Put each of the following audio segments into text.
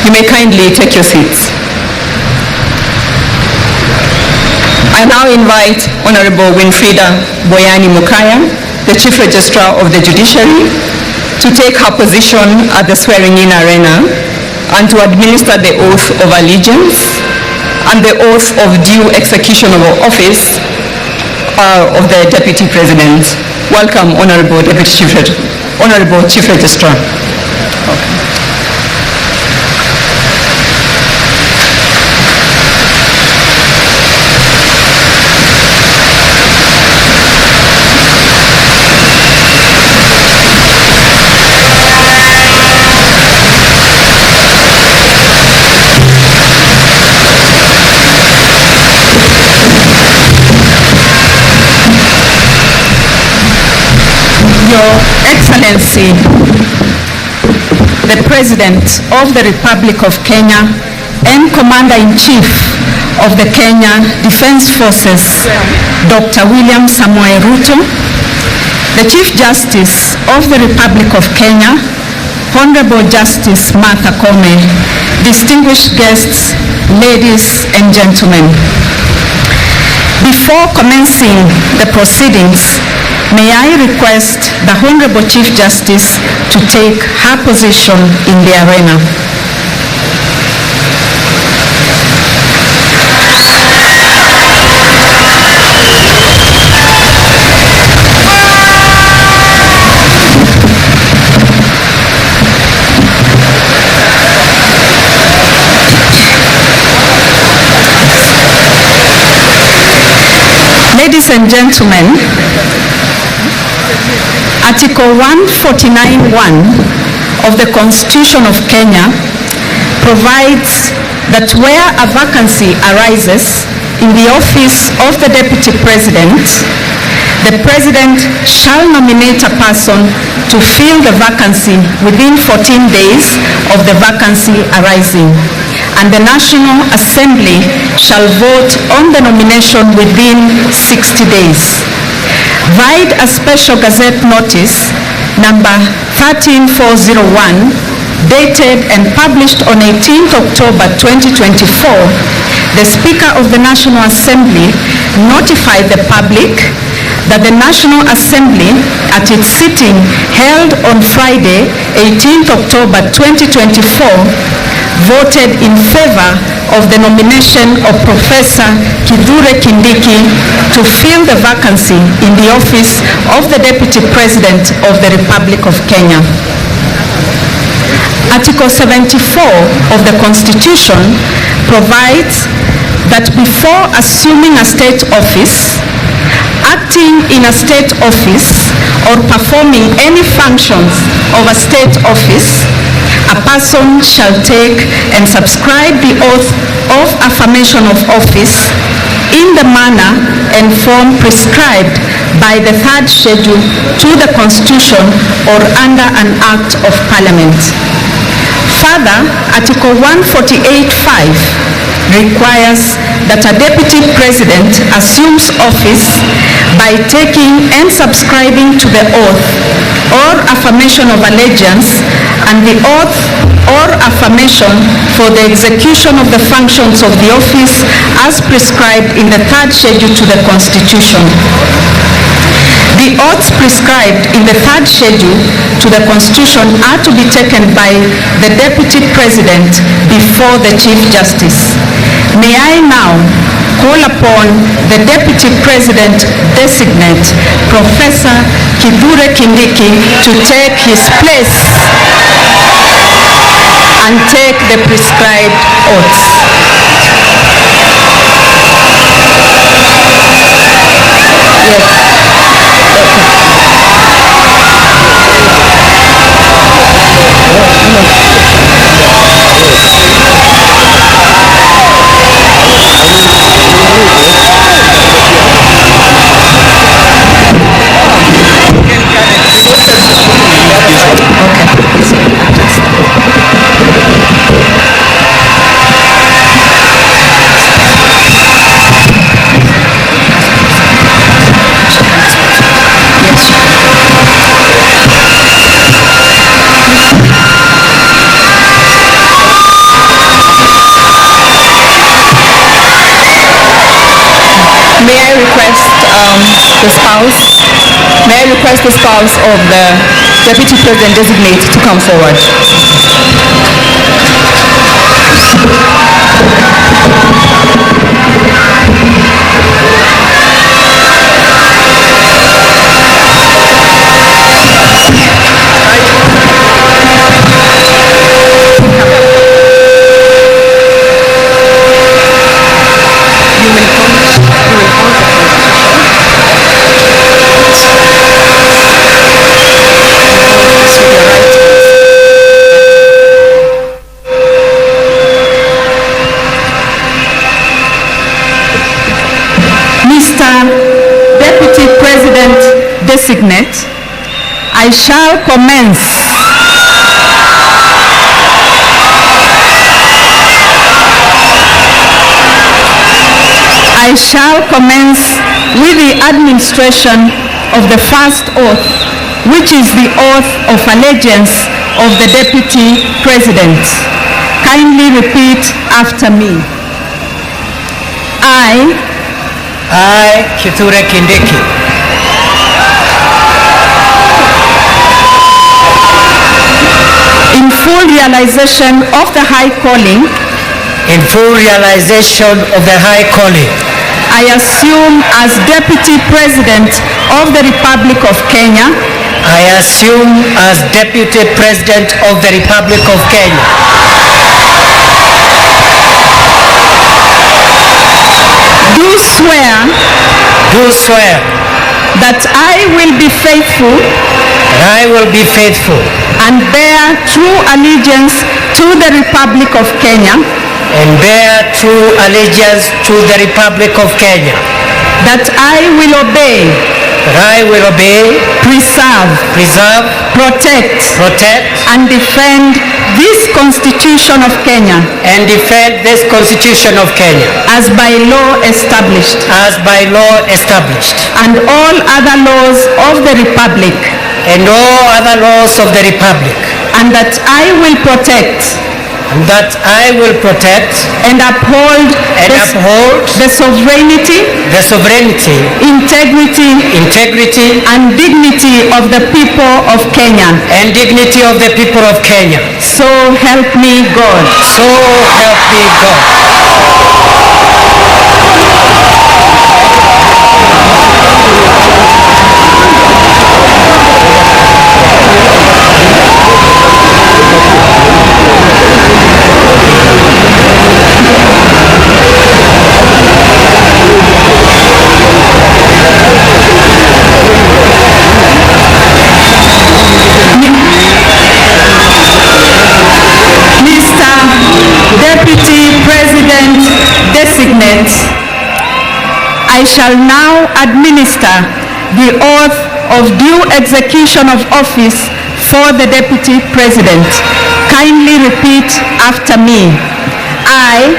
You may kindly take your seats. I now invite Honorable Winfrida Boyani Mukaya, the Chief Registrar of the Judiciary, to take her position at the swearing-in arena and to administer the oath of allegiance and the oath of due execution of office of the Deputy President. Welcome, Honorable Chief Registrar. Okay. Your Excellency, the President of the Republic of Kenya and Commander-in-Chief of the Kenya Defense Forces, Dr. William Samoei Ruto, the Chief Justice of the Republic of Kenya, Honorable Justice Martha Koome, distinguished guests, ladies and gentlemen. Before commencing the proceedings, may I request the Honorable Chief Justice to take her position in the arena. Ladies and gentlemen, Article 149(1) of the Constitution of Kenya provides that where a vacancy arises in the office of the Deputy President, the President shall nominate a person to fill the vacancy within 14 days of the vacancy arising, and the National Assembly shall vote on the nomination within 60 days. Vide a special gazette notice number 13401 dated and published on 18th October 2024, the Speaker of the National Assembly notified the public that the National Assembly at its sitting held on Friday 18th October 2024 voted in favor of the nomination of Professor Kithure Kindiki to fill the vacancy in the office of the Deputy President of the Republic of Kenya. Article 74 of the Constitution provides that before assuming a state office, acting in a state office, or performing any functions of a state office, a person shall take and subscribe the oath of affirmation of office in the manner and form prescribed by the third schedule to the Constitution or under an Act of Parliament. Further, Article 148(5) requires that a Deputy President assumes office by taking and subscribing to the oath or affirmation of allegiance and the oath or affirmation for the execution of the functions of the office as prescribed in the third schedule to the Constitution. The oaths prescribed in the third schedule to the Constitution are to be taken by the Deputy President before the Chief Justice. May I now call upon the Deputy President designate, Professor Kithure Kindiki, to take his place and take the prescribed oaths. the spouse. May I request the spouse of the Deputy President designate to come forward. Deputy President designate, I shall commence with the administration of the first oath, which is the oath of allegiance of the Deputy President. Kindly repeat after me. I, Kithure Kindiki, in full realization of the high calling, I assume as Deputy President of the Republic of Kenya, do swear that I will be faithful and bear true allegiance to the Republic of Kenya, that I will obey, preserve, protect, and defend this Constitution of Kenya, as by law established, and all other laws of the Republic, and that I will protect and uphold the sovereignty, integrity, and dignity of the people of Kenya. So help me God. I shall now administer the oath of due execution of office for the Deputy President. Kindly repeat after me. I,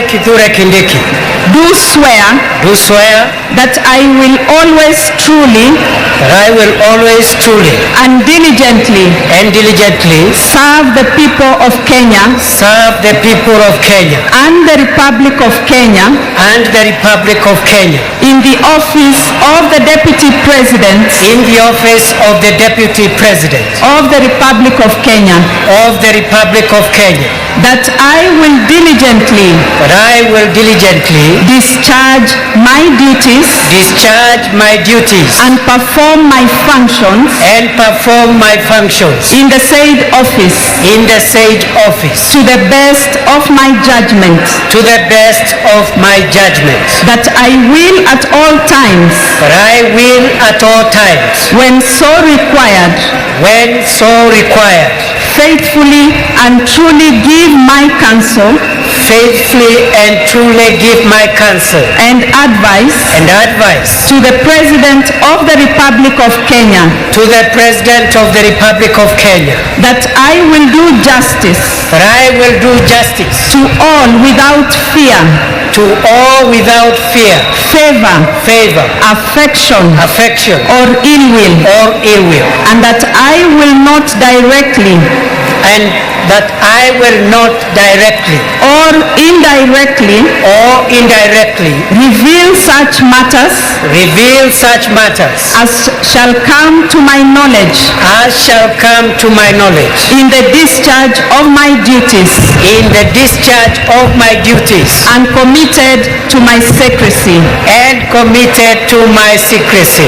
Kithure Kindiki, do swear that I will always truly and diligently serve the people of Kenya and the Republic of Kenya in the office of the Deputy President of the Republic of Kenya, that I will diligently discharge my duties and perform my functions in the said office to the best of my judgment, that I will at all times when so required faithfully and truly give my counsel and advice to the President of the Republic of Kenya, that I will do justice to all without fear, favor, affection, or ill will, and that I will not directly that I will not directly or indirectly reveal such matters as shall come to my knowledge in the discharge of my duties and committed to my secrecy.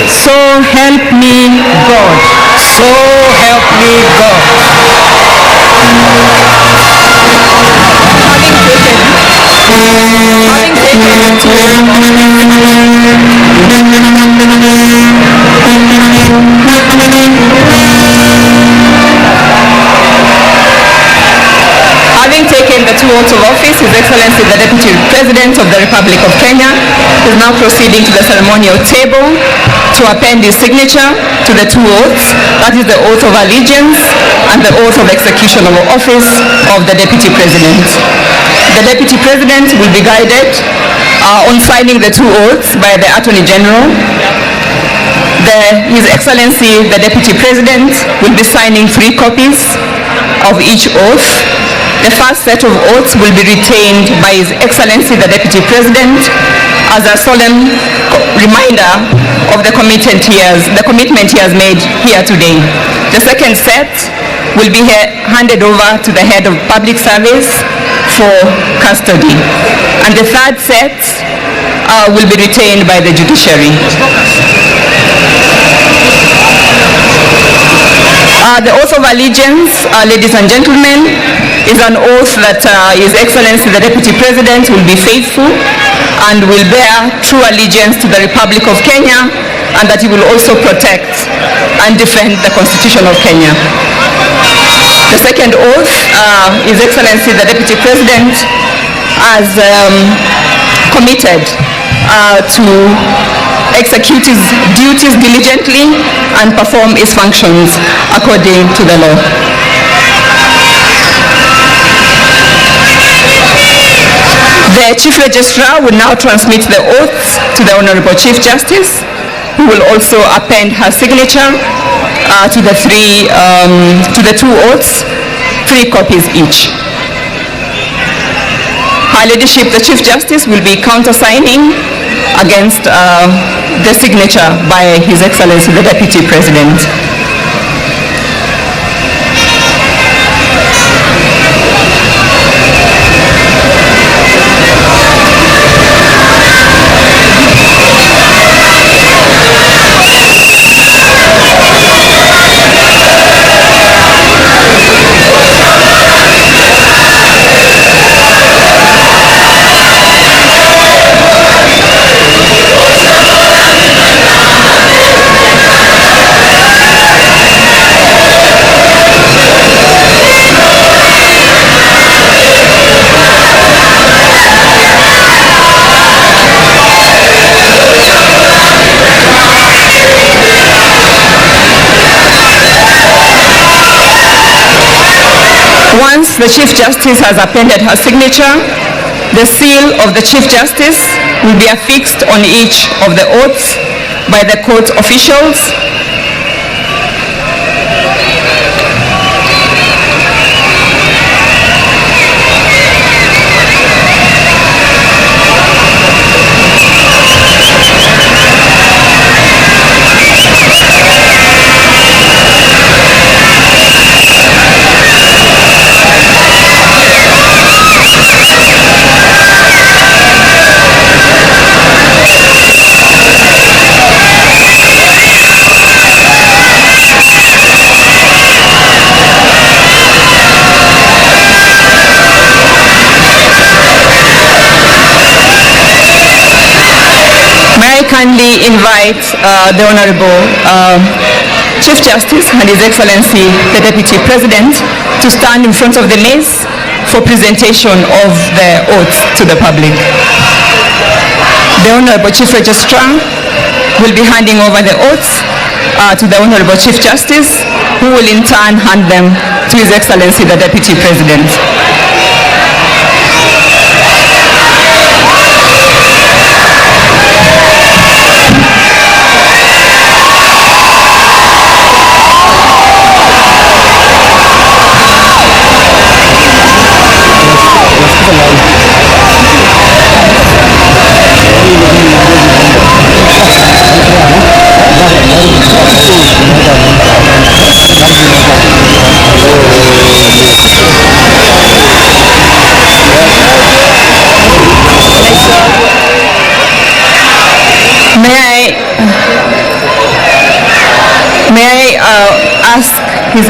So help me God. Having taken the two oaths of office, His Excellency the Deputy President of the Republic of Kenya is now proceeding to the ceremonial table to append his signature to the two oaths, that is the oath of allegiance and the oath of execution of office of the Deputy President. The Deputy President will be guided on signing the two oaths by the Attorney General. His Excellency the Deputy President will be signing 3 copies of each oath. The first set of oaths will be retained by His Excellency the Deputy President as a solemn reminder of the commitment he has made here today. The second set will be handed over to the Head of Public Service for custody. And the third set will be retained by the judiciary. The oath of allegiance, ladies and gentlemen, is an oath that His Excellency the Deputy President will be faithful and will bear true allegiance to the Republic of Kenya, and that he will also protect and defend the Constitution of Kenya. The second oath, His Excellency the Deputy President has committed to execute his duties diligently and perform his functions according to the law. The Chief Registrar will now transmit the oaths to the Honorable Chief Justice, who will also append her signature to the two oaths, 3 copies each. Her Ladyship, the Chief Justice, will be countersigning against the signature by His Excellency the Deputy President. Once the Chief Justice has appended her signature, the seal of the Chief Justice will be affixed on each of the oaths by the court officials. May I kindly invite the Honorable Chief Justice and His Excellency the Deputy President to stand in front of the maze for presentation of the oaths to the public. The Honorable Chief Registrar will be handing over the oaths to the Honorable Chief Justice, who will in turn hand them to His Excellency the Deputy President.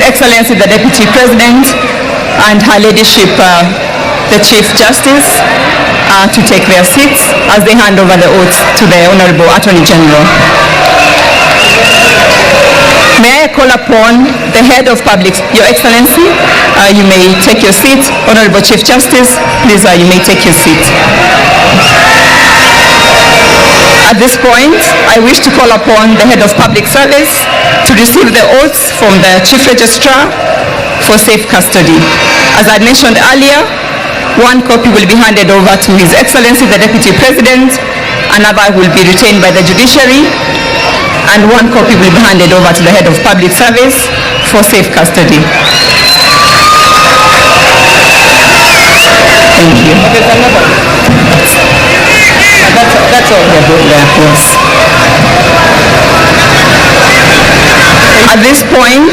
Excellency the Deputy President and Her Ladyship the Chief Justice to take their seats as they hand over the oath to the Honorable Attorney General. May I call upon the Head of Public, Your Excellency, you may take your seat. Honorable Chief Justice, please, you may take your seat. At this point, I wish to call upon the Head of Public Service to receive the oaths from the Chief Registrar for safe custody. As I mentioned earlier, one copy will be handed over to His Excellency the Deputy President, another will be retained by the judiciary, and one copy will be handed over to the Head of Public Service for safe custody. Thank you. That's all we are doing there, yes. At this point,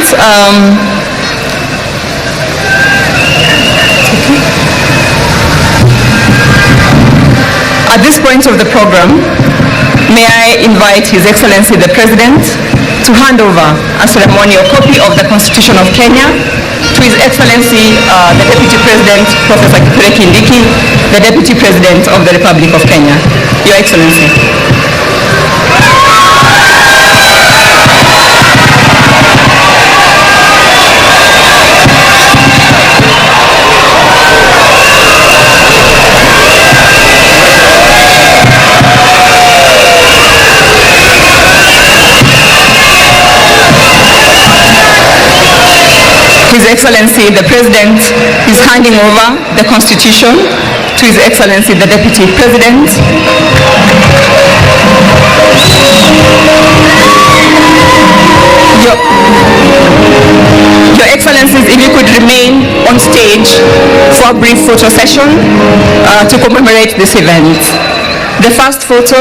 of the program, may I invite His Excellency the President to hand over a ceremonial copy of the Constitution of Kenya to His Excellency the Deputy President, Professor Kithure Kindiki, the Deputy President of the Republic of Kenya. Your Excellency. His Excellency the President is handing over the Constitution to His Excellency the Deputy President. Your Excellencies, if you could remain on stage for a brief photo session to commemorate this event. The first photo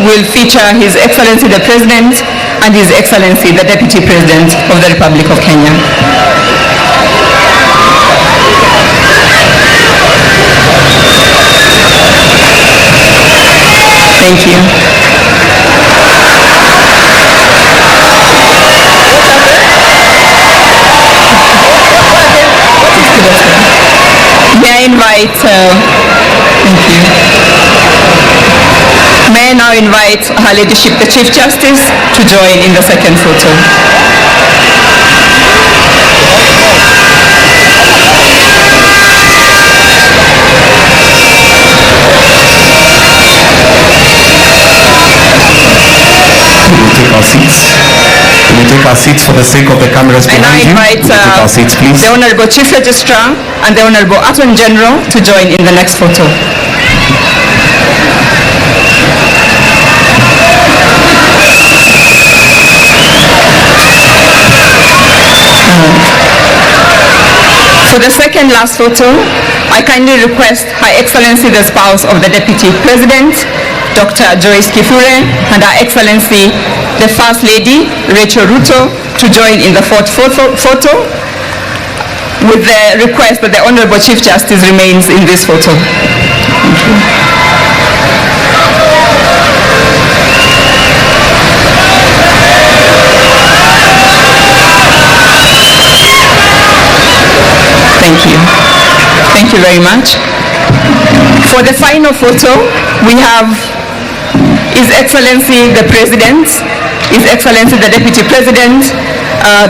will feature His Excellency the President and His Excellency the Deputy President of the Republic of Kenya. Thank you. May I invite, thank you. May I now invite Her Ladyship the Chief Justice to join in the second photo. Take our seats. Can we take our seats for the sake of the cameras behind you? And I invite take our seats, please. the Honorable Chief Registrar and the Honorable Attorney General to join in the next photo. For the second last photo, I kindly request Her Excellency the spouse of the Deputy President, Dr. Joyce Kithure, and Her Excellency the First Lady, Rachel Ruto, to join in the fourth photo, with the request that the Honorable Chief Justice remains in this photo. Thank you. Thank you. Thank you very much. For the final photo, we have His Excellency the President, His Excellency the Deputy President, Her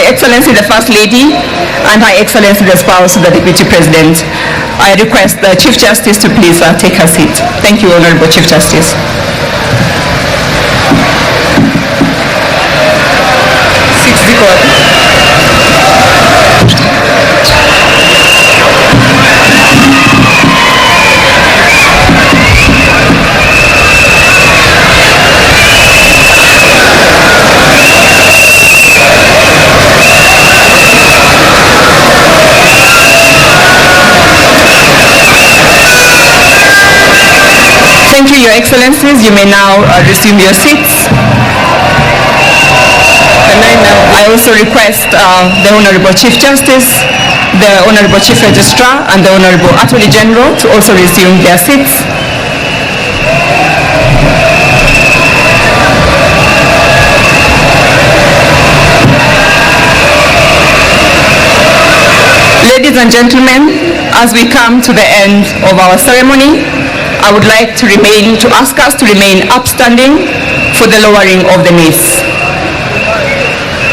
Excellency the First Lady, and Her Excellency the spouse of the Deputy President. I request the Chief Justice to please take her seat. Thank you, Honorable Chief Justice. Thank you, Your Excellencies. You may now resume your seats. I also request the Honorable Chief Justice, the Honorable Chief Registrar, and the Honorable Attorney General to also resume their seats. Ladies and gentlemen, as we come to the end of our ceremony, I would like to ask us to remain upstanding for the lowering of the mace.